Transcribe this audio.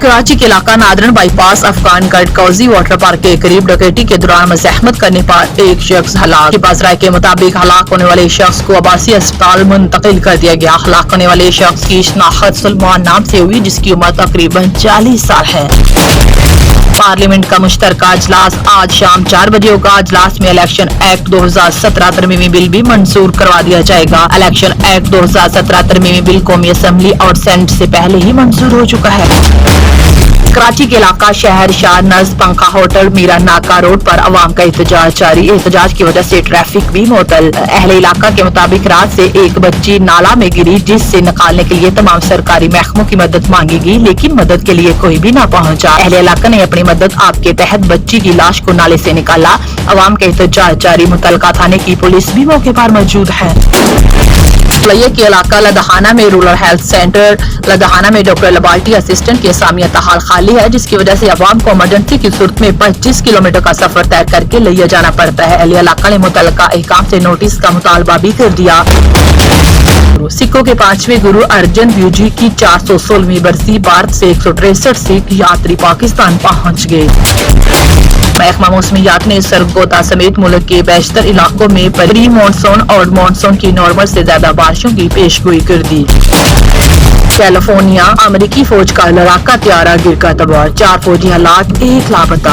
कराची के इलाका northern bypass Afghan गढ़ कौजी वाटर पार्क के करीब डकैती के दौरान मज़ाहमत करने पर एक शख्स हलाक। बाज़ राय के मुताबिक हलाक होने वाले शख्स को आबासी अस्पताल मुंतकिल कर दिया गया। हलाक होने वाले शख्स की शनाख्त सलमान नाम से हुई, जिसकी उम्र तकरीबन 40 साल है। पार्लियामेंट का मुश्तरका इजलास आज शाम 4 बजे होगा। इजलास में इलेक्शन एक्ट 2017 तरमीमी बिल भी मंजूर करवा दिया जाएगा। इलेक्शन एक्ट 2017 तरमीमी बिल कौमी असम्बली और सेनेट से पहले ही मंजूर हो चुका है। कराची के इलाका शहर शाह नज़ पंखा होटल मीरा नाका रोड पर अवाम का एहतजाज जारी। एहतजाज की वजह से ट्रैफिक भी मुअत्तल। अहले इलाका के मुताबिक रात से एक बच्ची नाला में गिरी, जिससे निकालने के लिए तमाम सरकारी महकमों की मदद मांगी गई, लेकिन मदद के लिए कोई भी ना पहुंचा। अहले इलाका ने अपनी मदद आप के तहत बच्ची की लाश को नाले से निकाला। अवाम का एहतजाज जारी। मुतलका थाने की पुलिस भी मौके पर मौजूद है। लये के इलाका लदहाना में रूरल हेल्थ सेंटर लदहाना में डॉक्टर लबाल्टी असिस्टेंट की असामिया ताहाल खाली है, जिसकी वजह से अवाम को इमरजेंसी की सूरत में 25 किलोमीटर का सफर तय करके लिया जाना पड़ता है। अहले इलाका ने मुतलका अहकाम से नोटिस का मुतालबा भी कर दिया। सिखों के 5वें गुरु अर्जन देव जी की 416वीं बरसी, भारत से 163 सिख यात्री पाकिस्तान पहुँच गए। महकमा मौसमियात ने सरगोदा समेत मुल्क के बेशतर इलाकों में प्री मानसून और मानसून की नॉर्मल से ज्यादा बारिशों की पेशगोई कर दी। कैलिफोर्निया अमेरिकी फौज का लड़ाका त्यारा गिरकर तबाह, 4 फौजी हलाक, 1 लापता।